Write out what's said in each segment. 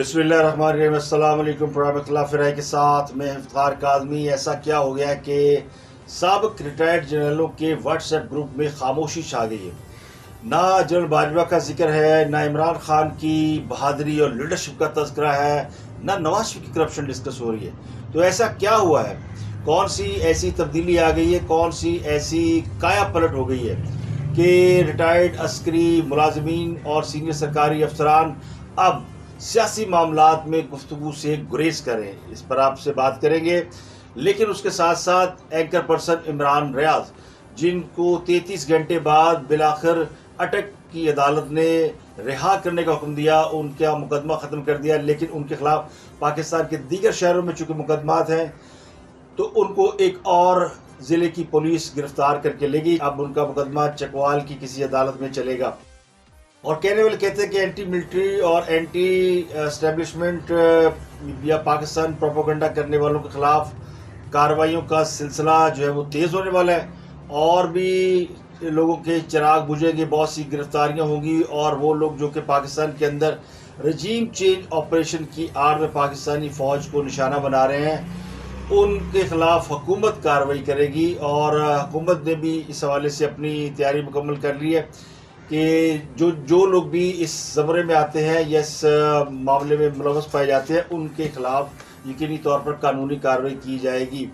बिस्मिल्लाहिर्रहमानिर्रहीम। अस्सलाम वालेकुम रहमतुल्लाहि फ़िराई के साथ मैं इफ्तार काज़मी। ऐसा क्या हो गया कि साबिक़ रिटायर्ड जनरलों के व्हाट्सएप ग्रुप में खामोशी छा गई है। ना जनरल बाजवा का जिक्र है, ना इमरान खान की बहादुरी और लीडरशिप का तज़किरा है, ना नवाज शरीफ की करप्शन डिस्कस हो रही है। तो ऐसा क्या हुआ है? कौन सी ऐसी तब्दीली आ गई है, कौन सी ऐसी काया पलट हो गई है कि रिटायर्ड अस्करी मुलाजमीन और सीनियर सरकारी अफसरान अब सियासी मामलात में गुफ्तगू से गुरेज करें? इस पर आपसे बात करेंगे। लेकिन उसके साथ साथ एंकर पर्सन इमरान रियाज, जिनको 33 घंटे बाद बिलाखिर अटक की अदालत ने रिहा करने का हुक्म दिया, उनका मुकदमा ख़त्म कर दिया, लेकिन उनके खिलाफ पाकिस्तान के दीगर शहरों में चूँकि मुकदमात हैं तो उनको एक और ज़िले की पुलिस गिरफ्तार करके लेगी। अब उनका मुकदमा चकवाल की किसी अदालत में चलेगा। और कहने वाले कहते हैं कि एंटी मिलिट्री और एंटी एस्टेब्लिशमेंट या पाकिस्तान प्रोपोगंडा करने वालों के खिलाफ कार्रवाइयों का सिलसिला जो है वो तेज़ होने वाला है और भी लोगों के चिराग बुझेंगे, बहुत सी गिरफ्तारियां होंगी और वो लोग जो कि पाकिस्तान के अंदर रजीम चेंज ऑपरेशन की आड़ में पाकिस्तानी फ़ौज को निशाना बना रहे हैं, उनके खिलाफ हुकूमत कार्रवाई करेगी। और हुकूमत ने भी इस हवाले से अपनी तैयारी मुकम्मल कर ली है कि जो लोग भी इस ज़मरे में आते हैं या इस मामले में मुलव्वस पाए जाते हैं, उनके खिलाफ यकीनी तौर पर कानूनी कार्रवाई की जाएगी।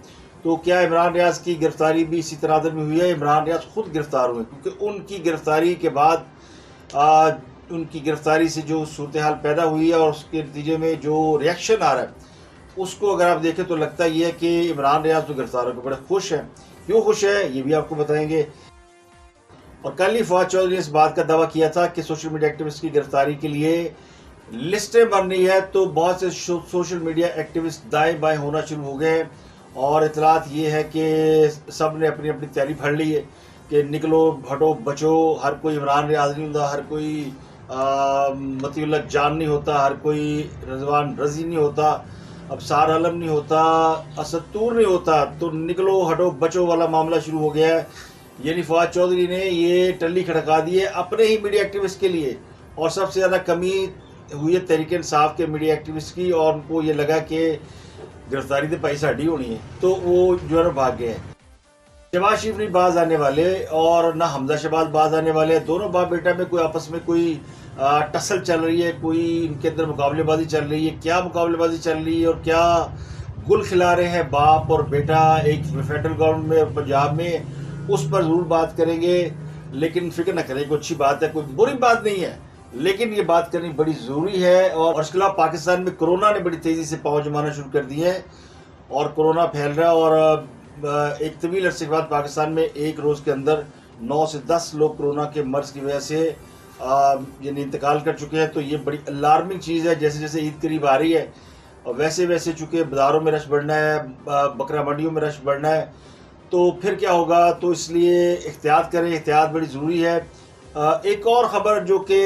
तो क्या इमरान रियाज की गिरफ्तारी भी इसी तनाज़ुर में हुई है? इमरान रियाज खुद गिरफ्तार हुए क्योंकि उनकी गिरफ्तारी के बाद उनकी गिरफ्तारी से जो सूरत हाल पैदा हुई है और उसके नतीजे में जो रिएक्शन आ रहा है, उसको अगर आप देखें तो लगता ही है कि इमरान रियाज तो गिरफ्तार होकर बड़े खुश हैं। क्यों खुश है ये भी आपको बताएंगे। और कल ही फवाद चौधरी ने इस बात का दावा किया था कि सोशल मीडिया एक्टिविस्ट की गिरफ्तारी के लिए लिस्टें बन रही है, तो बहुत से सोशल मीडिया एक्टिविस्ट दाएं बाएं होना शुरू हो गए और इतलात ये है कि सब ने अपनी अपनी तैयारी भर ली है कि निकलो हटो बचो। हर कोई इमरान रियाज नहीं होता, हर कोई मतीउल्लाह जान नहीं होता, हर कोई रजवान रजी नहीं होता, अबसार आलम नहीं होता, असद तूर नहीं होता। तो निकलो हटो बचो वाला मामला शुरू हो गया है। यानी फवाद चौधरी ने ये टल्ली खड़का दी है अपने ही मीडिया एक्टिविस्ट के लिए। और सबसे ज़्यादा कमी हुई है तहरीक इंसाफ के मीडिया एक्टिविस्ट की, और उनको ये लगा कि गिरफ्तारी तो पैसा हटी होनी है, तो वो जो है भाग गए हैं। शहबाज शरीफ नहीं बाज आने वाले और ना हमजा शहबाज बाज आने वाले। दोनों बाप बेटा में कोई आपस में कोई टसल चल रही है, कोई इनके अंदर मुकाबलेबाजी चल रही है। क्या मुकाबलेबाजी चल रही है और क्या गुल खिला रहे हैं बाप और बेटा एक फेडरल गवर्नमेंट में और पंजाब में, उस पर ज़रूर बात करेंगे। लेकिन फिक्र न करें, कोई अच्छी बात है, कोई बुरी बात नहीं है, लेकिन ये बात करनी बड़ी ज़रूरी है। और इसके अलावा पाकिस्तान में कोरोना ने बड़ी तेज़ी से पाँव जमाना शुरू कर दी है और कोरोना फैल रहा है। और एक तवील अरसे के बाद पाकिस्तान में एक रोज़ के अंदर 9 से 10 लोग कोरोना के मर्ज की वजह से यानी इंतकाल कर चुके हैं। तो ये बड़ी अलार्मिंग चीज़ है। जैसे जैसे ईद करीब आ रही है और वैसे वैसे चूँकि बाज़ारों में रश बढ़ना है, बकरा मंडियों में रश बढ़ना है, तो फिर क्या होगा। तो इसलिए एहतियात करें, एहतियात बड़ी ज़रूरी है। एक और ख़बर जो कि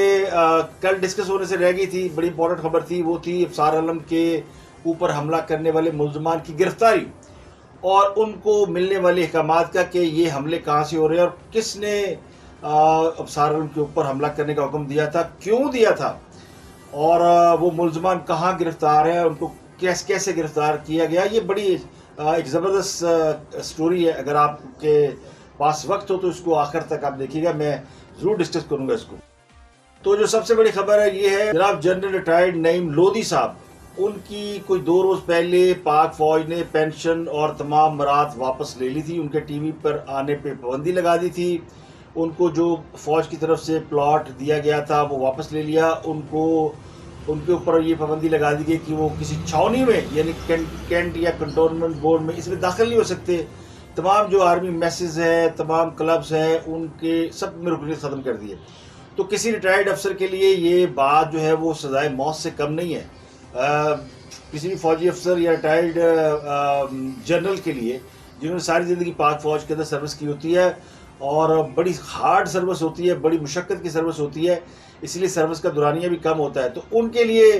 कल डिस्कस होने से रह गई थी, बड़ी इंपॉर्टेंट खबर थी, वो थी अबसार आलम के ऊपर हमला करने वाले मुल्ज़मान की गिरफ्तारी और उनको मिलने वाले अहकामात का कि ये हमले कहाँ से हो रहे हैं और किसने अबसार आलम के ऊपर हमला करने का हुक्म दिया था, क्यों दिया था, और वो मुल्ज़मान कहाँ गिरफ्तार हैं, उनको कैसे कैसे गिरफ्तार किया गया। ये बड़ी एक ज़बरदस्त स्टोरी है। अगर आपके पास वक्त हो तो इसको आखिर तक आप देखिएगा, मैं ज़रूर डिस्कस करूँगा इसको। तो जो सबसे बड़ी खबर है ये है, जनाब जनरल रिटायर्ड नईम लोधी साहब, उनकी कोई 2 रोज़ पहले पाक फ़ौज ने पेंशन और तमाम मराहत वापस ले ली थी। उनके टीवी पर आने पे पाबंदी लगा दी थी। उनको जो फ़ौज की तरफ से प्लॉट दिया गया था वो वापस ले लिया। उनके ऊपर ये पाबंदी लगा दी गई कि वो किसी छावनी में यानी कैंट या कंटोनमेंट बोर्ड में इसमें दाखिल नहीं हो सकते। तमाम जो आर्मी मैसेज हैं, तमाम क्लब्स हैं, उनके सब में रुकने ख़त्म कर दिए। तो किसी रिटायर्ड अफसर के लिए ये बात जो है वो सजाए मौत से कम नहीं है। किसी भी फौजी अफसर या रिटायर्ड जनरल के लिए जिन्होंने सारी ज़िंदगी पाक फ़ौज के अंदर सर्विस की होती है और बड़ी हार्ड सर्विस होती है, बड़ी मुशक्क़त की सर्विस होती है, इसलिए सर्विस का दुरानिया भी कम होता है। तो उनके लिए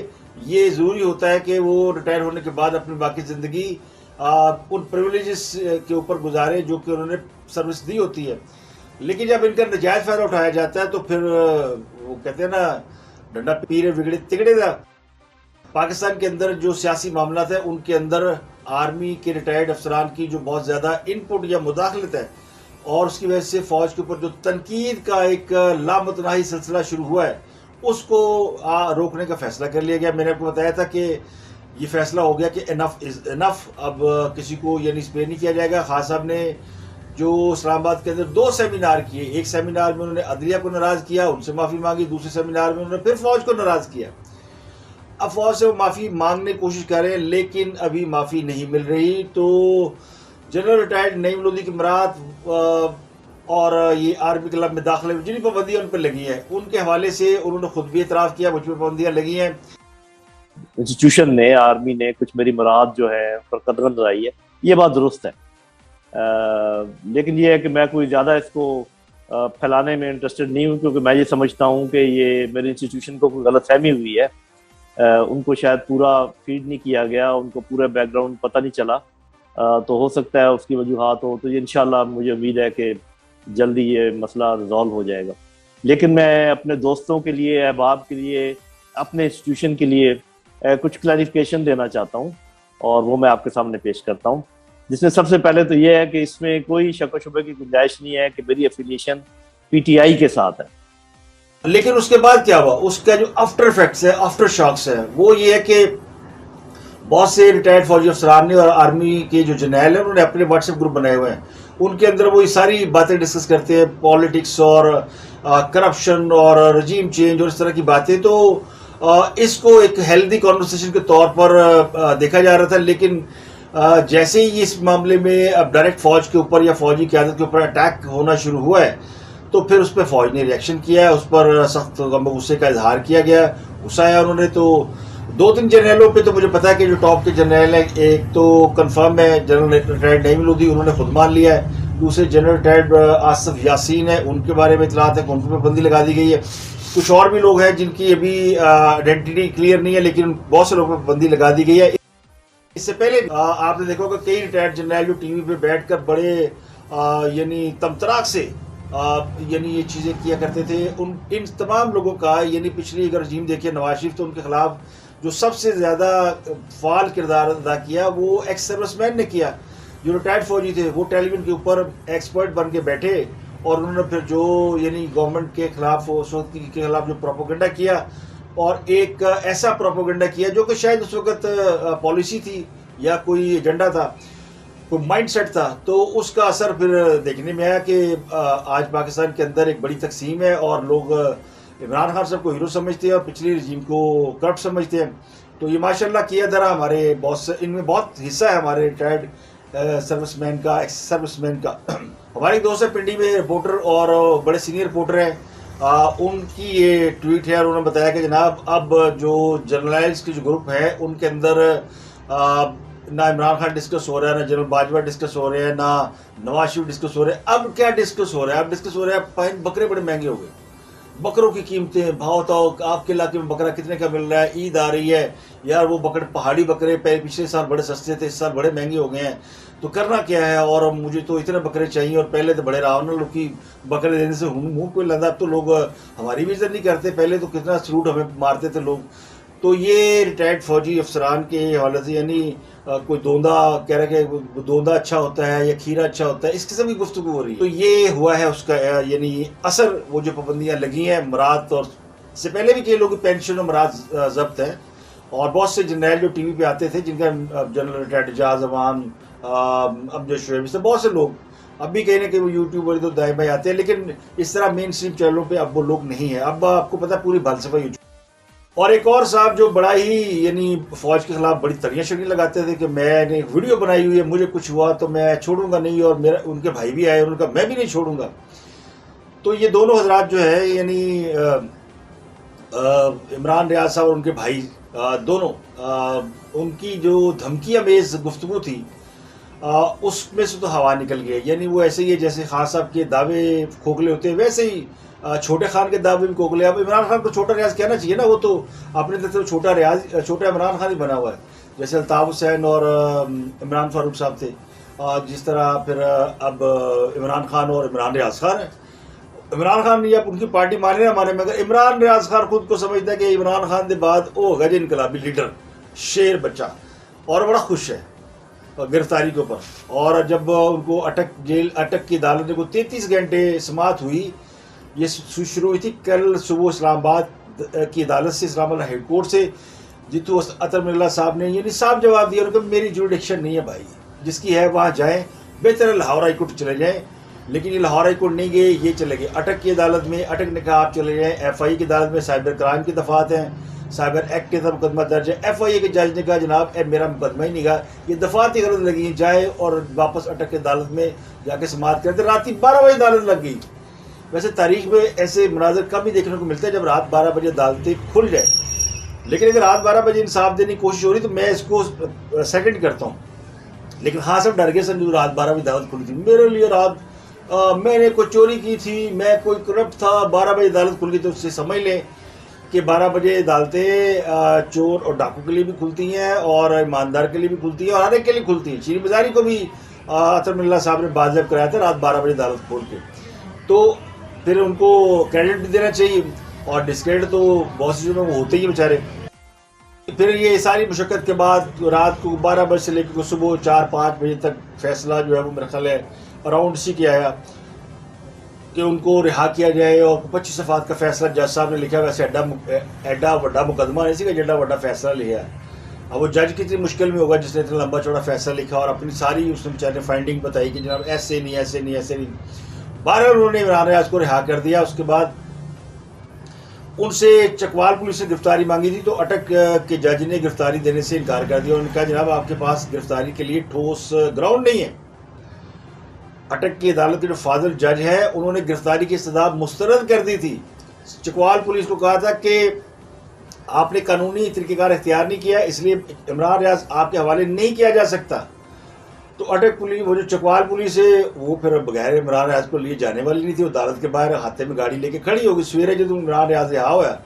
ये ज़रूरी होता है कि वो रिटायर होने के बाद अपनी बाकी ज़िंदगी उन प्रिविलेजेस के ऊपर गुजारे जो कि उन्होंने सर्विस दी होती है। लेकिन जब इनका नजायज़ फ़ायदा उठाया जाता है तो फिर वो कहते हैं ना, डंडा पीरे बिगड़े तिगड़े दा। पाकिस्तान के अंदर जो सियासी मामला है उनके अंदर आर्मी के रिटायर्ड अफसरान की जो बहुत ज़्यादा इनपुट या मुदाखलत है और उसकी वजह से फ़ौज के ऊपर जो तनकीद का एक लामतनाही सिलसिला शुरू हुआ है उसको रोकने का फैसला कर लिया गया। मैंने आपको बताया था कि ये फैसला हो गया कि इनफ इज़ इनफ, अब किसी को यानी स्पेयर नहीं किया जाएगा। खान साहब ने जो इस्लामाबाद के अंदर 2 सेमिनार किए, एक सेमिनार में उन्होंने अदलिया को नाराज़ किया, उनसे माफ़ी मांगी, दूसरे सेमिनार में उन्होंने फिर फ़ौज को नाराज़ किया। अब फ़ौज से वो माफ़ी मांगने की कोशिश कर रहे हैं लेकिन अभी माफ़ी नहीं मिल रही। तो जनरल रिटायर्ड नईम लोधी की बरात और ये आर्मी क्लब में दाखिले में जिन पाबंदियाँ उन पर लगी हैं उनके हवाले से उन्होंने खुद भी एतराफ़ किया मुझ पर पाबंदियाँ लगी हैं। इंस्टीट्यूशन ने, आर्मी ने कुछ मेरी मुराद जो है पर कदर लगाई है, ये बात दुरुस्त है। लेकिन ये है कि मैं कोई ज़्यादा इसको फैलाने में इंटरेस्टेड नहीं हूँ, क्योंकि मैं ये समझता हूँ कि ये मेरे इंस्टीट्यूशन को कोई गलत फहमी हुई है। उनको शायद पूरा फीड नहीं किया गया, उनको पूरा बैकग्राउंड पता नहीं चला, तो हो सकता है उसकी वजूहात हो। तो ये इंशाल्लाह मुझे उम्मीद है कि जल्दी ये मसला रिजॉल्व हो जाएगा। लेकिन मैं अपने दोस्तों के लिए, अहबाब के लिए, अपने इंस्टीट्यूशन के लिए कुछ क्लैरिफिकेशन देना चाहता हूँ और वो मैं आपके सामने पेश करता हूँ। जिसमें सबसे पहले तो ये है कि इसमें कोई शक व शुबे की गुंजाइश नहीं है कि मेरी एफिलिएशन पीटीआई के साथ है। लेकिन उसके बाद क्या हुआ, उसका जो आफ्टर इफेक्ट्स है, आफ्टर शॉक्स है, वो ये है कि बहुत से रिटायर्ड फौजी अफसरान ने और आर्मी के जो जर्नैल हैं उन्होंने अपने व्हाट्सएप ग्रुप बनाए हुए हैं। उनके अंदर वो ये सारी बातें डिस्कस करते हैं, पॉलिटिक्स और करप्शन और रजीम चेंज और इस तरह की बातें। तो इसको एक हेल्दी कॉन्वर्सेशन के तौर पर देखा जा रहा था। लेकिन जैसे ही इस मामले में अब डायरेक्ट फौज के ऊपर या फौजी क़यादत के ऊपर अटैक होना शुरू हुआ है तो फिर उस पर फौज ने रिएक्शन किया है, उस पर सख्त गुस्से का इजहार किया गया, गुस्सा आया उन्होंने। तो 2-3 जर्नलों पे तो मुझे पता है कि जो टॉप के जर्नल हैं, एक तो कंफर्म है जनरल रिटायर्ड नईम लोधी, उन्होंने खुद मान लिया है। दूसरे जनरल रिटायर्ड आसिफ यासीन है, उनके बारे में इतलात है कि उन पर पाबंदी लगा दी गई है। कुछ और भी लोग हैं जिनकी अभी आइडेंटिटी क्लियर नहीं है, लेकिन बहुत से लोगों पर पाबंदी लगा दी गई है। इससे पहले आपने देखा होगा कई रिटायर्ड जनरल जो टीवी पे बैठकर बड़े यानी तमतराक से यानी ये चीज़ें किया करते थे। इन तमाम लोगों का यानी पिछली अगर रजीम देखिए नवाज शरीफ, तो उनके खिलाफ जो सबसे ज़्यादा फाल किरदार अदा किया वो एक्स सर्विसमैन ने किया। जो रिटायर्ड फौजी थे वो टेलीविजन के ऊपर एक्सपर्ट बन के बैठे और उन्होंने फिर जो यानी गवर्नमेंट के खिलाफ, के खिलाफ जो प्रोपोगंडा किया और एक ऐसा प्रोपोगंडा किया जो कि शायद उस वक्त पॉलिसी थी या कोई एजेंडा था, कोई माइंडसेट था। तो उसका असर फिर देखने में आया कि आज पाकिस्तान के अंदर एक बड़ी तकसीम है और लोग इमरान खान साहब को हीरो समझते हैं और पिछली रजीम को करप्ट समझते हैं। तो ये माशाल्लाह किया धरा हमारे बॉस, इनमें बहुत हिस्सा है हमारे रिटायर्ड सर्विसमैन का, एक्स सर्विसमैन का। हमारे एक दोस्त है पिंडी में रिपोर्टर और बड़े सीनियर रिपोर्टर हैं, उनकी ये ट्वीट है और उन्होंने बताया कि जनाब अब जो जर्नलिस्ट की जो ग्रुप है उनके अंदर ना इमरान खान डिस्कस हो रहा है, ना जनरल बाजवा डिस्कस हो रहे हैं, ना नवाज शरीफ डिस्कस हो रहे हैं। अब क्या डिस्कस हो रहा है? अब डिस्कस हो रहा है बकरे बड़े महंगे हो गए, बकरों की कीमतें, भाव तो आपके इलाके में बकरा कितने का मिल रहा है, ईद आ रही है यार, वो बकरे पहाड़ी बकरे पिछले साल बड़े सस्ते थे, इस साल बड़े महंगे हो गए हैं, तो करना क्या है? और मुझे तो इतने बकरे चाहिए और पहले तो बड़े रावण लोग की बकरे देने से मुंह कोई लगा। अब तो लोग हमारी भी इज्जत नहीं करते, पहले तो कितना सलूट हमें मारते थे लोग। तो ये रिटायर्ड फौजी अफसरान के हवाले से यानी कोई दोंदा कह रहा है कि दोंदा अच्छा होता है या खीरा अच्छा होता है, इस किस्म की गुफ्तगू हो रही है। तो ये हुआ है उसका यानी असर, वो जो पाबंदियाँ लगी हैं मुराद, और इससे पहले भी कई लोगों की पेंशन और मुराद जब्त है। और बहुत से जर्नैल जो टीवी पे आते थे जिनका जनरल रिटायर्ड एजाज अवान, अब जो शुएब से बहुत से लोग अब भी कहीं ना कहीं वो यूट्यूब वाले तो दाएं बाएं आते हैं, लेकिन इस तरह मेन स्ट्रीम चैनलों पे अब वो लोग नहीं है। अब आपको पता है पूरी फलसफा। और एक और साहब जो बड़ा ही यानी फौज के खिलाफ बड़ी तरियां शड़ी लगाते थे कि मैंने एक वीडियो बनाई हुई है, मुझे कुछ हुआ तो मैं छोड़ूंगा नहीं, और मेरा उनके भाई भी आए, उनका मैं भी नहीं छोड़ूंगा। तो ये दोनों हजरात जो है यानी इमरान रियाज साहब और उनके भाई दोनों, उनकी जो धमकी अमेज गुफ्तगू थी उसमें से तो हवा निकल गई। यानी वो ऐसे ही है जैसे खान साहब के दावे खोखले होते हैं, वैसे ही छोटे खान के दावे भी खोखले। अब इमरान खान को छोटा रियाज कहना चाहिए ना, वो तो अपने तरफ से छोटा रियाज, छोटा इमरान खान ही बना हुआ है। जैसे अल्ताफ हुसैन और इमरान फारूक साहब थे, जिस तरह फिर अब इमरान खान और इमरान रियाज खान है। इमरान खान या उनकी पार्टी माने ना माने, मगर इमरान रियाज खान खुद को समझता है कि इमरान खान के बाद वो होगा जी इनकलाबी लीडर, शेर बच्चा, और बड़ा खुश है गिरफ्तारी के ऊपर। और जब उनको अटक की अदालत ने को 33 घंटे समाअत हुई, ये शुरू हुई थी कल सुबह इस्लामाबाद की अदालत से, इस्लामाबाद हाई कोर्ट से, जितू अतर मिल्ला साहब ने ये साफ जवाब दिया उनको, मेरी जुरिडिक्शन नहीं है भाई, जिसकी है वहाँ जाएँ, बेहतर है लाहौर हाई कोर्ट चले जाएँ। लेकिन ये लाहौर हाई कोर्ट नहीं गए, ये चले गए अटक की अदालत में। अटक ने कहा आप चले जाएँ FI की अदालत में, साइबर क्राइम की दफात हैं, साइबर एक्ट के तहत मुकदमा दर्ज है। FIA के जज ने कहा जनाब मेरा मुकदमा ही नहीं गा, ये दफात ही गलत लगी, जाए और वापस अटक की अदालत में जाके समाअत करते। रात 12 बजे अदालत लग गई। वैसे तारीख में ऐसे मनाजर कम ही देखने को मिलते हैं जब रात 12 बजे अदालतें खुल जाए, लेकिन अगर रात 12 बजे इंसाफ देने की कोशिश हो रही तो मैं इसको सेकंड करता हूँ। लेकिन हाँ सब डर गए समझो, रात 12 बजे अदालत खुली थी मेरे लिए, रात मैंने कोई चोरी की थी, मैं कोई करप्ट था, 12 बजे अदालत खुल गई। तो उससे समझ लें कि 12 बजे अदालतें चोर और डाकू के लिए भी खुलती हैं और ईमानदार के लिए भी खुलती हैं और हर एक के लिए खुलती हैं। शीरी बाजारी को भी अतर मिल्ला साहब ने बाज़ेब कराया था रात 12 बजे अदालत खोल के, तो फिर उनको क्रेडिट भी देना चाहिए, और डिस्क्रेडिट तो बहुत सी चीज़ों में होते ही बेचारे। फिर ये सारी मुशक्क़त के बाद रात को 12 बजे से लेकर सुबह 4-5 बजे तक फैसला जो है वो मेरा ख्याल है अराउंड सी के आया कि उनको रिहा किया जाए, और 25 सफ़ात का फैसला जज साहब ने लिखा। वैसे एडा वड्डा मुकदमा नहीं सी जेडा वड्डा फैसला लिखा है। अब वो जज कितनी मुश्किल में होगा जिसने इतना लंबा चौड़ा फैसला लिखा और अपनी सारी उसने बेचारे ने फाइंडिंग बताई कि जनाब ऐसे नहीं ऐसे नहीं ऐसे नहीं। 12 उन्होंने इमरान रियाज को रिहा कर दिया। उसके बाद उनसे चकवाल पुलिस ने गिरफ्तारी मांगी थी, तो अटक के जज ने गिरफ्तारी देने से इनकार कर दिया। उन्होंने कहा जनाब आपके पास गिरफ्तारी के लिए ठोस ग्राउंड नहीं है। अटक की अदालत के जो फाजिल जज है उन्होंने गिरफ्तारी की सजा मुस्तरद कर दी थी। चकवाल पुलिस को कहा था कि आपने कानूनी तरीक़ेकार इख्तियार नहीं किया, इसलिए इमरान रियाज आपके हवाले नहीं किया जा सकता। तो अटक पुलिस, वो जो चकवाल पुलिस है, वो फिर बगैर इमरान रियाज को लिए जाने वाली नहीं थी। अदालत के बाहर हाथे में गाड़ी लेके खड़ी होगी। सवेरे जो इमरान रियाज रिहा होया,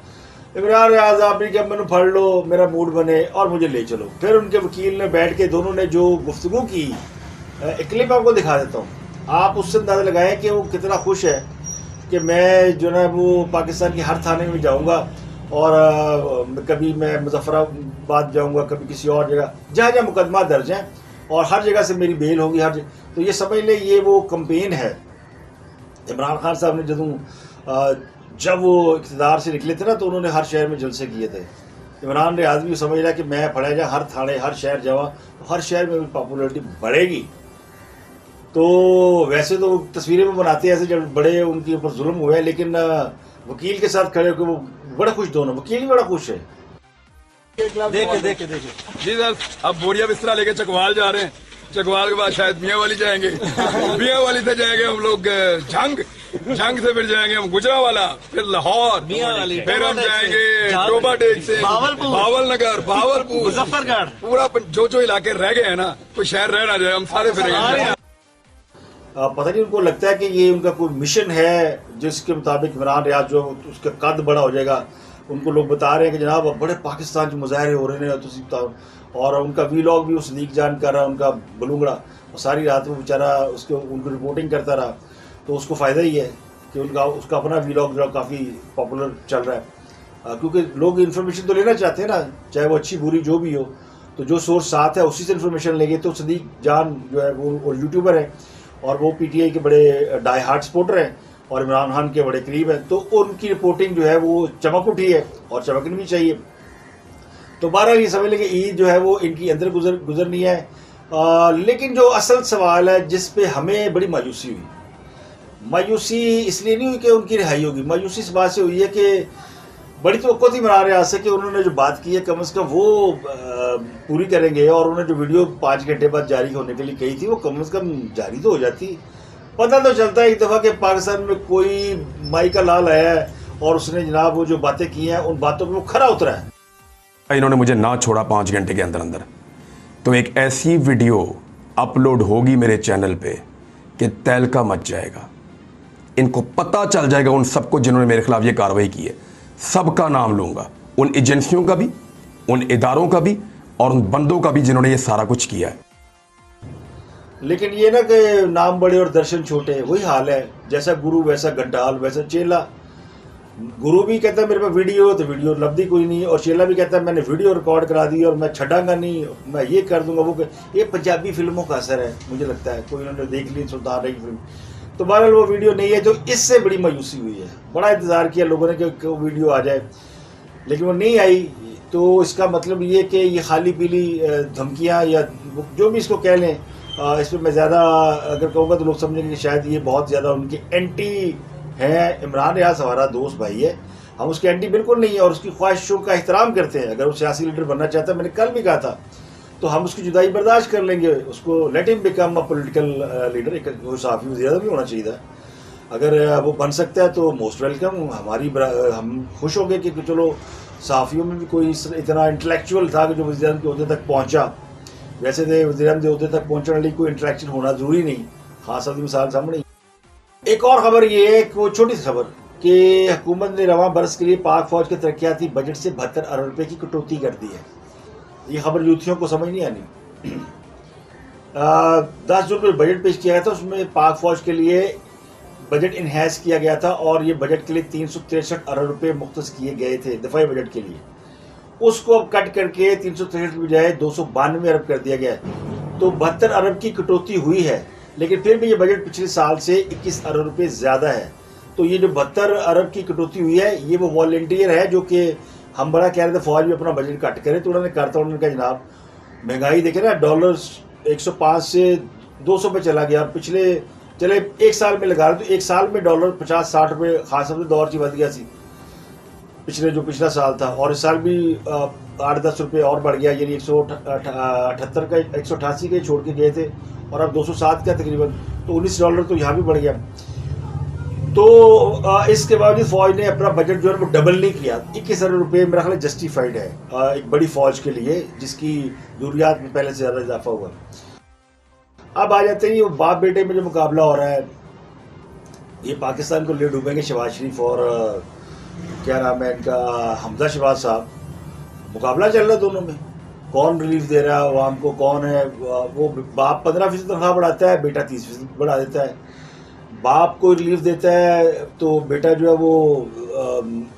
इमरान रियाज आपने क्या मैंने फड़ लो, मेरा मूड बने और मुझे ले चलो। फिर उनके वकील ने बैठ के दोनों ने जो गुफ्तगू की, एक क्लिप आपको दिखा देता हूँ, आप उससे अंदाज़ा लगाएं कि वो कितना खुश है कि मैं जो है वो पाकिस्तान के हर थाने में जाऊँगा, और कभी मैं मुजफ्फराबाद जाऊँगा, कभी किसी और जगह, जहाँ जहाँ मुकदमा दर्ज हैं, और हर जगह से मेरी बेल होगी हर जगह। तो ये समझ लें ये वो कंपेन है। इमरान खान साहब ने जब वो इक़्तिदार से निकले थे ना, तो उन्होंने हर शहर में जलसे किए थे। इमरान रियाज भी समझ रहा कि मैं पढ़ा जा हर थाने हर शहर जावा, तो हर शहर में पॉपुलरिटी बढ़ेगी। तो वैसे तो तस्वीरें में बनाते हैं ऐसे जब बड़े उनके ऊपर जुल्म हुए, लेकिन वकील के साथ खड़े होकर वो बड़ा खुश, दोनों वकील भी बड़ा खुश है। देखे जी सर, अब बोरिया बिस्तरा लेके चकवाल जा रहे हैं। चकवाल के बाद शायद मियाँ वाली जाएंगे, मियाँ वाली से जाएंगे हम लोग जंग से फिर जाएंगे हम गुजरावाला, फिर लाहौर, फिर हम जाएंगे टोबा टेक से भावल नगर, भावलपुर, मुजफ्फरगढ़, पूरा जो इलाके रह गए हैं ना, कोई शहर रह ना जाए, हम सारे फिरेंगे। पता नहीं उनको लगता है कि ये उनका कोई मिशन है जिसके मुताबिक इमरान रियाज जो उसका कद बड़ा हो जाएगा। उनको लोग बता रहे हैं कि जनाब अब बड़े पाकिस्तान के मुजाहरे हो रहे हैं, तो और उनका वीलॉग भी उस लीक जान कर रहा है, उनका बलूंगड़ा, और सारी रात वो बेचारा उनको रिपोर्टिंग करता रहा। तो उसको फ़ायदा ही है कि उसका अपना वीलॉग जो काफ़ी पॉपुलर चल रहा है, क्योंकि लोग इन्फॉर्मेशन तो लेना चाहते हैं ना, चाहे वो अच्छी बुरी जो भी हो। तो जो सोर्स साथ है उसी से इन्फॉर्मेशन लेंगे। तो सदीक जान जो है वो यूट्यूबर है और वो PTI के बड़े डाई हार्ट सपोर्टर हैं और इमरान खान के बड़े करीब हैं, तो उनकी रिपोर्टिंग जो है वो चमक उठी है और चमकनी भी चाहिए। तो 12 ये समझ लें कि ईद जो है वो इनकी अंदर गुजरनी है। लेकिन जो असल सवाल है जिस पे हमें बड़ी मायूसी हुई, मायूसी इसलिए नहीं हुई कि उनकी रिहाई होगी, मायूसी इस बात से हुई है कि बड़ी तो थी इमरान रियाज से कि उन्होंने जो बात की है कम अज़ कम वो पूरी करेंगे, और उन्होंने जो वीडियो 5 घंटे बाद जारी होने के लिए कही थी वो कम अज़ कम जारी तो हो जाती। पता तो चलता है एक दफ़ा कि पाकिस्तान में कोई माई का लाल आया है और उसने जनाब वो जो बातें की हैं उन बातों पर वो खरा उतरा है। इन्होंने मुझे ना छोड़ा 5 घंटे के अंदर अंदर, तो एक ऐसी वीडियो अपलोड होगी मेरे चैनल पे कि तहलका मच जाएगा। इनको पता चल जाएगा उन सबको जिन्होंने मेरे खिलाफ ये कार्रवाई की है, सबका नाम लूंगा, उन एजेंसियों का भी, उन इदारों का भी, और उन बंदों का भी जिन्होंने ये सारा कुछ किया है। लेकिन ये ना कि नाम बड़े और दर्शन छोटे, वही हाल है। जैसा गुरु वैसा घंटाल वैसा चेला। गुरु भी कहता है मेरे पास वीडियो, तो वीडियो लब्धी कोई नहीं, और चेला भी कहता है मैंने वीडियो रिकॉर्ड करा दी और मैं छटांगा नहीं, मैं ये कर दूंगा वो ये पंजाबी फिल्मों का असर है मुझे लगता है, कोई उन्होंने देख ली सुल्तान रही फिल्म, तो बहरहाल वो वीडियो नहीं है। जो इससे बड़ी मायूसी हुई है, बड़ा इंतज़ार किया लोगों ने कि वो वीडियो आ जाए, लेकिन वो नहीं आई। तो इसका मतलब ये कि ये खाली पीली धमकियाँ या जो भी इसको कह लें, इस पर मैं ज़्यादा अगर कहूँगा तो लोग समझेंगे कि शायद ये बहुत ज़्यादा उनकी एंटी है। इमरान रियाज हमारा दोस्त भाई है, हम उसके एंटी बिल्कुल नहीं है और उसकी ख्वाहिशों का एहतराम करते हैं। अगर वो सियासी लीडर बनना चाहता है, मैंने कल भी कहा था, तो हम उसकी जुदाई बर्दाश्त कर लेंगे, उसको let him become a political leader. एक साफ़ी वज़ीर भी होना चाहिए था, अगर वो बन सकता है तो मोस्ट वेलकम। हम खुश हो गए कि चलो सहाफ़ियों में भी कोई इतना इंटेलेक्चुअल था कि जो वज़ीर आज़म के ओहदे तक पहुँचा। वैसे तो वज़ीर आज़म के ओहदे तक पहुँचने वाली कोई इंटेलेक्चुअल होना ज़रूरी नहीं, खास साहब की मिसाल सामने। एक और ख़बर ये है कि वो छोटी सी खबर कि हुकूमत ने रवां बरस के लिए पाक फ़ौज के तरक्याती बजट से 72 अरब रुपये की कटौती कर दी है। ये खबर यूथियों को समझ नहीं आनी। 10 जून को बजट पेश किया गया था, उसमें पाक फ़ौज के लिए बजट इन्हेंस किया गया था और ये बजट के लिए 363 अरब रुपये मुख्तस किए गए थे दफाई बजट के लिए। उसको अब कट करके 363 की बजाय 292 अरब कर दिया गया है। तो 72 अरब की कटौती हुई है, लेकिन फिर भी ये बजट पिछले साल से 21 अरब रुपये ज़्यादा है। तो ये जो 72 अरब की कटौती हुई है, ये वो वॉलंटियर है जो कि हम बड़ा कह रहे थे फौज भी अपना बजट कट करे, तो उन्होंने करता, उन्होंने कहा जनाब महंगाई देखे ना, डॉलर 105 से 200 पे चला गया। पिछले चले एक साल में लगा रहे तो एक साल में डॉलर 50-60 रुपये खास अपने दौर की बढ़ गया सी, पिछला साल था, और इस साल भी 8-10 रुपये और बढ़ गया, यानी 178 का 188 के छोड़ के गए थे और अब 207 का तकरीबन, तो 19 डॉलर तो यहाँ भी बढ़ गया। तो इसके बावजूद फौज ने अपना बजट जो है वो डबल नहीं किया। 21 अरब रुपये मेरा ख्याल जस्टिफाइड है एक बड़ी फौज के लिए जिसकी ज़रूरियात में पहले से ज़्यादा इजाफा हुआ। अब आ जाते हैं ये बाप बेटे में जो मुकाबला हो रहा है, ये पाकिस्तान को ले डूबेंगे शहबाज शरीफ और क्या नाम है इनका, हमजा शहबाज साहब। मुकाबला चल रहा है दोनों में, कौन रिलीफ दे रहा है आवाम को, कौन है वो। बाप 15% तनख्वाह बढ़ाता है, बेटा 30% बढ़ा देता है। बाप को रिलीफ देता है तो बेटा जो है वो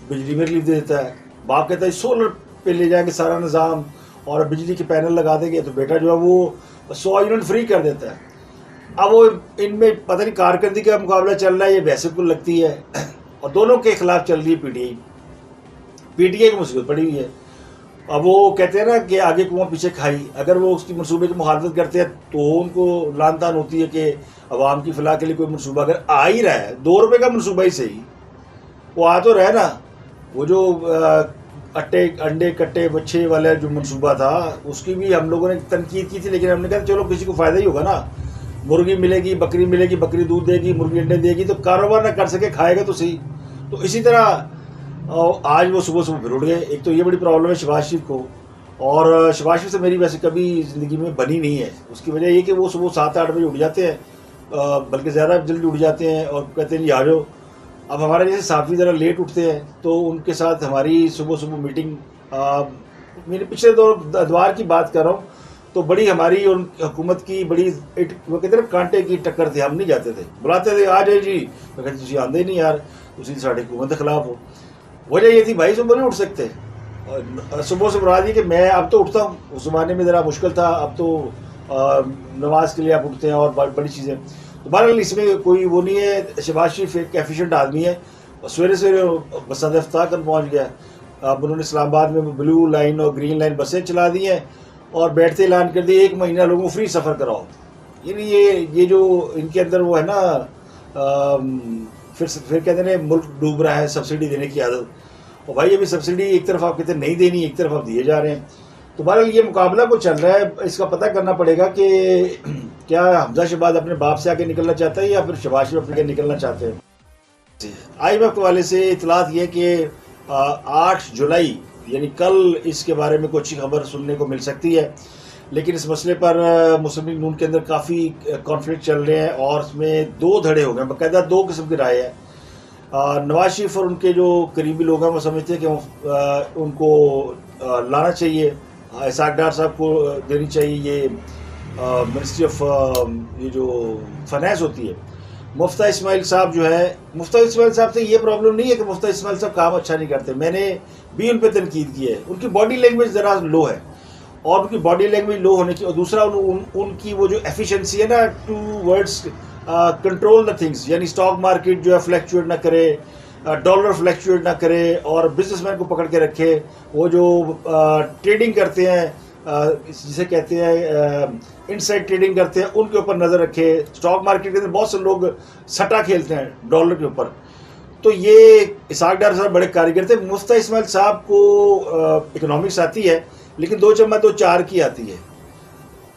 बिजली में रिलीफ दे देता है। बाप कहता है सोलर पे ले जाएंगे सारा निज़ाम और बिजली के पैनल लगा देंगे, तो बेटा जो है वो 100 यूनिट फ्री कर देता है। अब वो इनमें पता नहीं कारकर्दगी का मुकाबला चल रहा है, ये वैसे को लगती है, और दोनों के खिलाफ चल रही है पीटीआई की मुसीबत पड़ी हुई है। अब वो कहते हैं ना कि आगे कुआं पीछे खाई, अगर वो उसकी मनसूबे की मुखालफत करते हैं तो उनको लान तान होती है कि अवाम की फलाह के लिए कोई मनसूबा अगर आ ही रहा है, 2 रुपये का मनसूबा ही सही, वो आ तो रहा है ना। वो जो अंडे कट्टे बच्चे वाला जो मनसूबा था उसकी भी हम लोगों ने तनकीद की थी, लेकिन हमने कहा चलो किसी को फ़ायदा ही होगा ना, मुर्गी मिलेगी, बकरी मिलेगी, बकरी दूध देगी, मुर्गी अंडे देगी, तो कारोबार ना कर सके खाएगा तो सही। तो इसी तरह आज वो सुबह सुबह फिर उठ गए। एक तो ये बड़ी प्रॉब्लम है शहबाज शरीफ को, और शहबाज शरीफ से मेरी वैसे कभी ज़िंदगी में बनी नहीं है। उसकी वजह ये कि वो सुबह 7-8 बजे उठ जाते हैं, बल्कि ज़्यादा जल्दी उठ जाते हैं और कहते हैं जी आ जाओ। अब हमारे जैसे साफ़ी ज़रा लेट उठते हैं तो उनके साथ हमारी सुबह सुबह मीटिंग, मेरे पिछले द्वार की बात कर रहा हूँ, तो बड़ी हमारी और हुकूमत की बड़ी वो कहते हैं कांटे की टक्कर थी। हम नहीं जाते थे, बुलाते थे आ जाए जी, मैं कहते तुम आंदे ही नहीं यार, उसी साढ़े हुकूमत के खिलाफ हो। वजह ये थी भाई सुबह नहीं उठ सकते, और सुबह से बुरा दी कि मैं अब तो उठता हूँ, उस ज़माने में ज़रा मुश्किल था, अब तो नमाज के लिए आप उठते हैं और बड़ी चीज़ें। तो बहरहाल इसमें कोई वो नहीं है। शहबाज शरीफ एक एफिशिएंट आदमी है, सवेरे सवेरे बसंत इफ्तार कर पहुँच गया। अब उन्होंने इस्लामाबाद में ब्लू लाइन और ग्रीन लाइन बसें चला दी हैं और बैठते ऐलान कर दिए 1 महीना लोगों को फ्री सफ़र कराओ। यानी ये जो इनके अंदर वो है ना, फिर कहते हैं मुल्क डूब रहा है, सब्सिडी देने की आदत। और भाई अभी सब्सिडी एक तरफ आप कहते हैं नहीं देनी, एक तरफ आप दिए जा रहे हैं। तो बहरहाल ये मुकाबला को चल रहा है, इसका पता करना पड़ेगा कि क्या हमजा शहबाज अपने बाप से आगे निकलना चाहता है या फिर शहबाज शरीफ अपने निकलना चाहते हैं। IMF के वाले से इतलात ये कि 8 जुलाई यानी कल इसके बारे में कुछ खबर सुनने को मिल सकती है, लेकिन इस मसले पर मुस्लिम लीग नून के अंदर काफ़ी कॉन्फ्लिक्ट चल रहे हैं और इसमें 2 धड़े हो गए, बाकायदा 2 किस्म की राय है। नवाज शरीफ और उनके जो करीबी लोग हैं वो समझते हैं कि उनको लाना चाहिए, इसाक डार साहब को देनी चाहिए ये मिनिस्ट्री ऑफ ये जो फाइनेंस होती है, मुफ्ता इस्माइल साहब जो है, मुफ्ता इस्माइल साहब से ये प्रॉब्लम नहीं है कि मुफ्ता इस्माइल साहब काम अच्छा नहीं करते, मैंने भी उन पर तनकीद की है। उनकी बॉडी लैंग्वेज ज़रा लो है, और उनकी बॉडी लैंग्वेज लो होने की, और दूसरा उनकी वो जो एफिशिएंसी है ना towards control the things, यानी स्टॉक मार्केट जो है फ्लैक्चुएट ना करे, डॉलर फ्लैक्चुएट ना करे, और बिजनेसमैन को पकड़ के रखे। वो जो ट्रेडिंग करते हैं, जिसे कहते हैं इनसाइड ट्रेडिंग करते हैं, उनके ऊपर नज़र रखे। स्टॉक मार्केट के अंदर बहुत से लोग सट्टा खेलते हैं डॉलर के ऊपर, तो ये इसहाक डार साहब बड़े कारीगर थे। मुफ्ता इस्माइल साहब को इकोनॉमिक्स आती है, लेकिन 2 जमा 2 4 की आती है,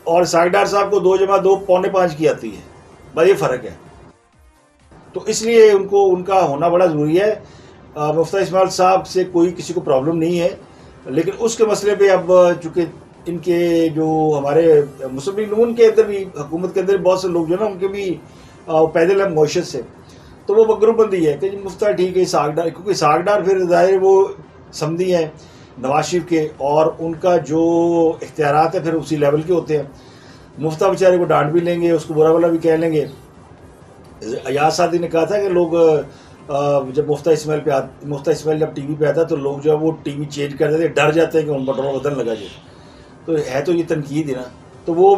और इसहाक डार साहब को 2 जमा 2 पौने 5 की आती है। बस ये फ़र्क है, तो इसलिए उनको उनका होना बड़ा ज़रूरी है। मुफ्ता इस्माइल साहब से कोई किसी को प्रॉब्लम नहीं है, लेकिन उसके मसले पे अब चूँकि इनके जो हमारे मुस्लिम लीग नून के अंदर भी, हुकूमत के अंदर बहुत से लोग जो है ना, उनके भी पैदल है मॉइशत से, तो वो ग्रुपबंदी है कि जी मुफ्ता ठीक है, इसहाक डार, क्योंकि इसहाक डार फिर ज़ाहिर वो समझी हैं नवाज शरीफ के, और उनका जो इख्तियारात है फिर उसी लेवल के होते हैं। मुफ्ता बेचारे को डांट भी लेंगे, उसको बुरा भला भी कह लेंगे। अयाज सादी ने कहा था कि लोग जब मुफ्ता इस्माइल जब टीवी पे आता तो लोग जो है वो टीवी चेंज कर देते, डर जाते हैं कि उन पेट्रोल बदल लगा जाए। तो है तो ये तनकीद है ना, तो वो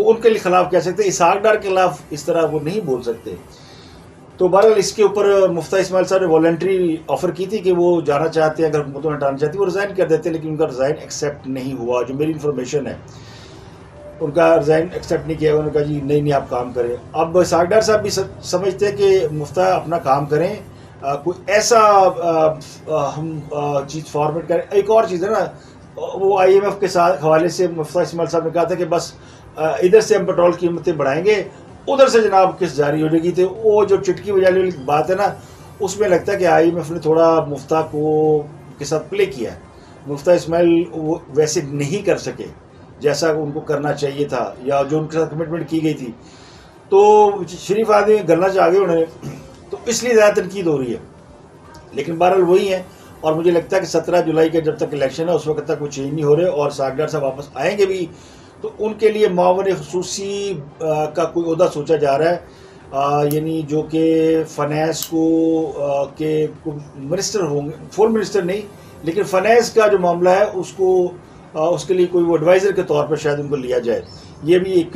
उनके खिलाफ कह सकते हैं, इसहाक डार के खिलाफ इस तरह वो नहीं बोल सकते। तो बहरहाल इसके ऊपर मुफ्ता इस्माइल साहब ने वॉलंटरी ऑफर की थी कि वो जाना चाहते हैं, अगर हुकूमत में हटाना चाहती है वो रिज़ाइन कर देते, लेकिन उनका रिज़ाइन एक्सेप्ट नहीं हुआ। जो मेरी इन्फॉर्मेशन है, उनका रिज़ाइन एक्सेप्ट नहीं किया। उन्होंने कहा जी नहीं आप काम करें। अब इसहाक डार साहब भी समझते हैं कि मुफ्ता अपना काम करें, कोई ऐसा हम चीज़ फॉर्मेट करें। एक और चीज़ है ना, वो IMF के साथ हवाले से मुफ्ता इस्माइल साहब ने कहा था कि बस इधर से हम पेट्रोल कीमतें बढ़ाएंगे, उधर से जनाब किस्त जारी हो जाएगी। तो वो जो चिटकी बजाने वाली बात है ना, उसमें लगता है कि IMF ने थोड़ा मुफ्ता के साथ प्ले किया है। मुफ्ता इस्माइल वो वैसे नहीं कर सके जैसा उनको करना चाहिए था, या जो उनके साथ कमिटमेंट की गई थी। तो शरीफ आदमी गलना चाह गए उन्होंने, तो इसलिए ज़्यादा तनकीद हो रही है। लेकिन बहरहाल वही है, और मुझे लगता है कि 17 जुलाई के जब तक इलेक्शन है उस वक्त तक वो चेंज नहीं हो रहे, और इसहाक डार साहब वापस आएंगे भी तो उनके लिए मावन खसूसी का कोई ओहदा सोचा जा रहा है, यानी जो कि फाइनेंस को के मिनिस्टर होंगे, फुल मिनिस्टर नहीं, लेकिन फाइनेंस का जो मामला है उसके लिए कोई वो एडवाइज़र के तौर पर शायद उनको लिया जाए। ये भी एक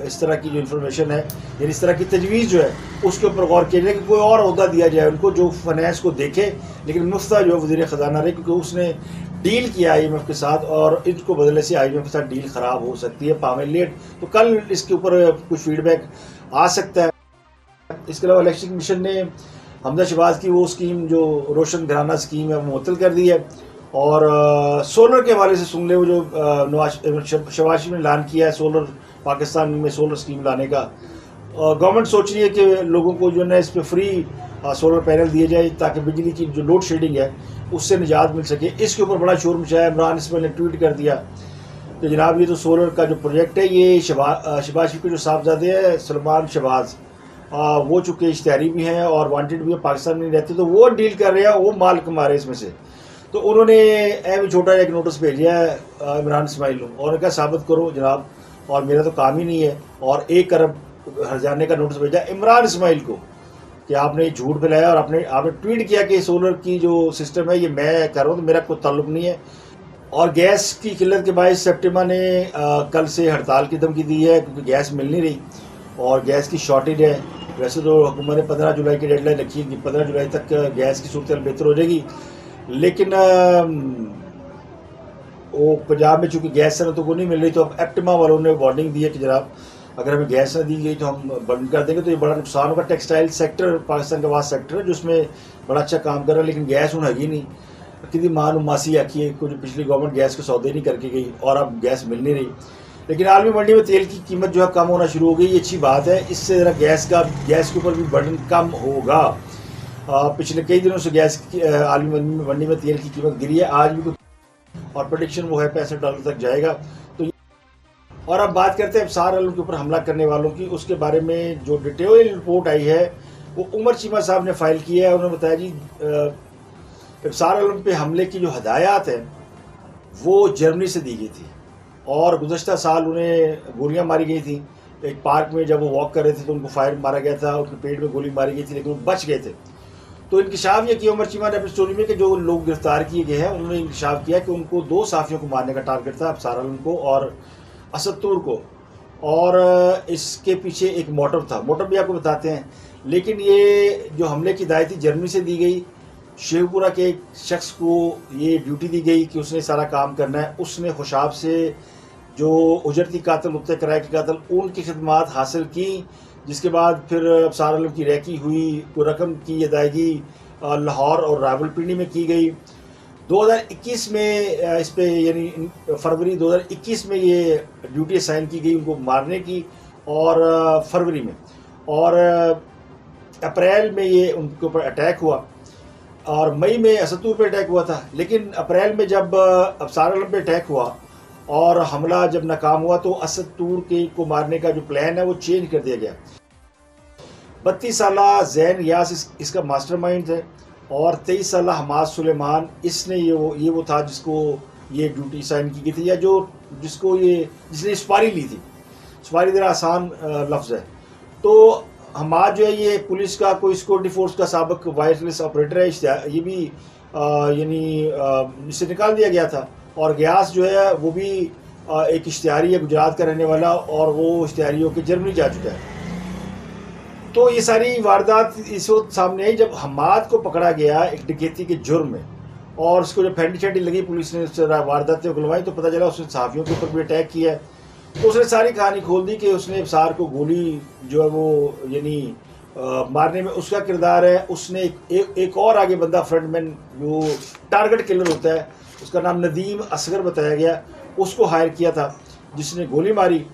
इस तरह की जो इन्फॉर्मेशन है, यानी इस तरह की तजवीज़ जो है उसके ऊपर गौर किया जाए कि कोई और ओहदा दिया जाए उनको जो फाइनेंस को देखे, लेकिन मुफ्ता जो है वज़ीर ख़जाना रहे, क्योंकि उसने डील किया IMF के साथ, और इनको बदलने से IMF के साथ डील ख़राब हो सकती है पामे लेट। तो कल इसके ऊपर कुछ फीडबैक आ सकता है। इसके अलावा इलेक्शन कमीशन ने हमजा शहबाज की वो स्कीम जो रोशन घराना स्कीम है वो मुअत्तल कर दी है, और सोलर के हवाले से सुन ले, वो जो शहबाज शरीफ ने ऐलान किया है सोलर, पाकिस्तान में सोलर स्कीम लाने का। गवर्नमेंट सोच रही है कि लोगों को जो है इस पर फ्री सोलर पैनल दिए जाए, ताकि बिजली की जो लोड शेडिंग है उससे निजात मिल सके। इसके ऊपर बड़ा शोर मचाया। इमरान इस्माइल ने ट्वीट कर दिया कि जनाब ये तो सोलर का जो प्रोजेक्ट है, ये शहबाज शरीफ के जो साहबजादे हैं सलमान शहबाज, वो चूँकि इश्तिहारी भी हैं और वांटेड भी है, पाकिस्तान में नहीं रहते, तो वो डील कर रहे हैं, वो माल कमा रहे हैं इसमें से। तो उन्होंने भी छोटा एक नोटिस भेजा है इमरान इस्माइल को, और क्या साबित करो जनाब, और मेरा तो काम ही नहीं है, और 1 अरब हर्जाने का नोटिस भेजा इमरान इस्माइल को कि आपने झूठ फैलाया, और आपने ट्वीट किया कि सोलर की जो सिस्टम है ये मैं कर रहा हूँ, तो मेरा कोई ताल्लुक नहीं है। और गैस की किल्लत के बायस सेप्टेमा ने कल से हड़ताल की धमकी दी है, क्योंकि गैस मिल नहीं रही और गैस की शॉर्टेज है। वैसे तो हुकूमत ने 15 जुलाई की डेडलाइन रखी है कि 15 जुलाई तक गैस की सूरत बेहतर हो जाएगी, लेकिन वो पंजाब में चूँकि गैस सनत को नहीं मिल रही, तो अब एप्टिमा वालों ने वार्निंग दी है कि जनाब अगर हमें गैस न दी गई तो हम बंद कर देंगे, तो ये बड़ा नुकसान होगा। टेक्सटाइल सेक्टर पाकिस्तान का वास्ट सेक्टर है जिसमें बड़ा अच्छा काम कर रहा है, लेकिन गैस हूँ हैगी नहीं। कि मानो मासी आखी है, कुछ पिछली गवर्नमेंट गैस के सौदे नहीं करके गई और अब गैस मिल नहीं रही। लेकिन आलमी मंडी में तेल की कीमत जो है कम होना शुरू हो गई, ये अच्छी बात है। इससे ज़रा गैस के ऊपर भी बर्डन कम होगा। पिछले कई दिनों से गैस की आलमी मंडी में तेल की कीमत गिरी है, आज भी और प्रेडिक्शन वो है $65 तक जाएगा। तो और अब बात करते हैं अफसार आलम के ऊपर हमला करने वालों की। उसके बारे में जो डिटेल रिपोर्ट आई है वो उमर चीमा साहब ने फाइल की है। उन्होंने बताया जी अफसार आलम पे हमले की जो हदायत है वो जर्मनी से दी गई थी और गुज़श्ता साल उन्हें गोलियां मारी गई थी, एक पार्क में जब वो वॉक कर रहे थे तो उनको फायर मारा गया था, उनके पेट में गोली मारी गई थी, लेकिन वो बच गए थे। तो इंकशाफ ये किया उमर चीमा ने अपनी स्टोरी में कि जो लोग गिरफ्तार किए गए हैं उन्होंने इंकशाफ किया कि उनको 2 साफियों को मारने का टारगेट था, अबसार आलम को और असद तूर को, और इसके पीछे एक मोटिव था। मोटिव भी आपको बताते हैं। लेकिन ये जो हमले की हिदायत जर्मनी से दी गई, शेखपुरा के एक शख्स को ये ड्यूटी दी गई कि उसने सारा काम करना है। उसने खुशाब से जो उजरती कातिल, मुत्ते किराए के कातिल, उनकी खिदमात हासिल की, जिसके बाद फिर अबसार आलम की रैकी हुई, को रकम की अदायगी लाहौर और रावलपिंडी में की गई। 2021 में इस पे यानी फरवरी 2021 में ये ड्यूटी असाइन की गई उनको मारने की, और फरवरी में, और अप्रैल में ये उनके ऊपर अटैक हुआ, और मई में असद तूर पे अटैक हुआ था। लेकिन अप्रैल में जब अबसार आलम पे अटैक हुआ और हमला जब नाकाम हुआ तो असद तूर के को मारने का जो प्लान है वो चेंज कर दिया गया। 32 साला जैन गियास इसका मास्टरमाइंड है, और 23 साला हमाद सुलेमान, इसने ये वो था जिसको ये ड्यूटी साइन की गई थी, या जिसने सुपारी ली थी। सुपारी जरा आसान लफ्ज़ है। तो हमाद जो है ये पुलिस का कोई सिक्योरिटी फोर्स का साबिक वायरलेस ऑपरेटर है, ये भी यानी इससे निकाल दिया गया था। और गियास जो है वो भी एक इश्तिहारी है, गुजरात का रहने वाला, और वो इश्तिहारी होकर जर्मनी जा चुका है। तो ये सारी वारदात इस वक्त सामने आई जब हमाद को पकड़ा गया एक डकैती के जुर्म में, और उसको जब फेंटी छेंटी लगी, पुलिस ने उससे वारदातें खुलवाई, तो पता चला उसने सहाफ़ियों के ऊपर भी अटैक किया है। तो उसने सारी कहानी खोल दी कि उसने अबसार को गोली जो है वो यानी मारने में उसका किरदार है। उसने एक और आगे बंदा फ्रंटमैन जो टारगेट किलर होता है, उसका नाम नदीम असगर बताया गया, उसको हायर किया था जिसने गोली मारी।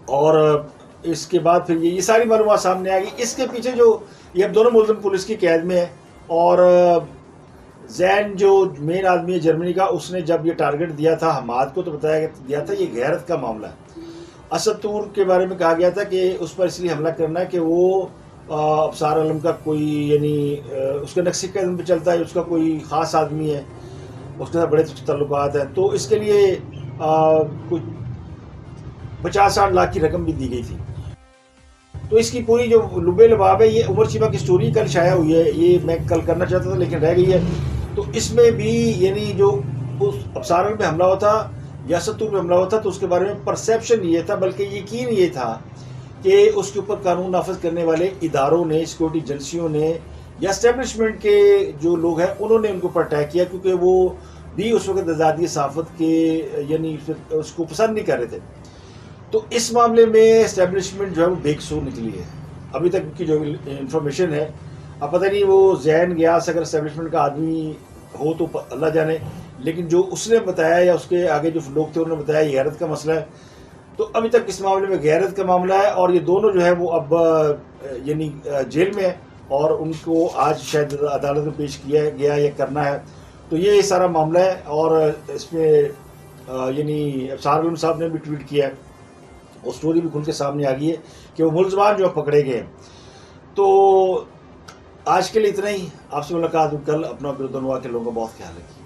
और इसके बाद फिर ये सारी मालूमात सामने आ गई। इसके पीछे जो ये अब दोनों मुल्ज़िम पुलिस की कैद में है, और जैन जो मेन आदमी है जर्मनी का, उसने जब ये टारगेट दिया था हमाद को तो बताया गया था ये गैरत का मामला है। असद तूर के बारे में कहा गया था कि उस पर इसलिए हमला करना है कि वो अबसार आलम का कोई यानी उसके नक्शे कदम पे चलता है, उसका कोई ख़ास आदमी है, उसके साथ बड़े तल्लुकात हैं। तो इसके लिए कुछ 50-60 लाख की रकम भी दी गई थी। तो इसकी पूरी जो लुबे लबाब है, ये उमर चीमा की स्टोरी कल शाया हुई है, ये मैं कल करना चाहता था लेकिन रह गई है। तो इसमें भी यानी जो उस अबसार आलम पे हमला हुआ था या असद तूर पे हमला हुआ था, तो उसके बारे में परसेप्शन ये था, बल्कि यकीन ये था कि उसके ऊपर कानून नाफिज करने वाले इदारों ने, सिक्योरिटी एजेंसियों ने या एस्टेब्लिशमेंट के जो लोग हैं उन्होंने उनको पर अटैक किया, क्योंकि वो भी उस वक्त आज़ादी सहाफ़त के यानी उसको पसंद नहीं कर रहे थे। तो इस मामले में एस्टेब्लिशमेंट जो है वो बेकसूर निकली है। अभी तक की जो इंफॉर्मेशन है, अब पता नहीं वो जैन गियास अगर एस्टेब्लिशमेंट का आदमी हो तो अल्लाह जाने, लेकिन जो उसने बताया या उसके आगे जो लोग थे उन्होंने बताया ये गैरत का मसला है। तो अभी तक इस मामले में गैरत का मामला है, और ये दोनों जो है वो अब यानी जेल में है, और उनको आज शायद अदालत में पेश किया गया या करना है। तो ये सारा मामला है, और इसमें यानी अबसार आलम साहब ने भी ट्वीट किया है, और स्टोरी भी खुल के सामने आ गई है कि वो मुलजमान जो पकड़े गए। तो आज के लिए इतना ही। आपसे मुलाकात कल। अपना बिरदनवा के लोगों का बहुत ख्याल रखिए।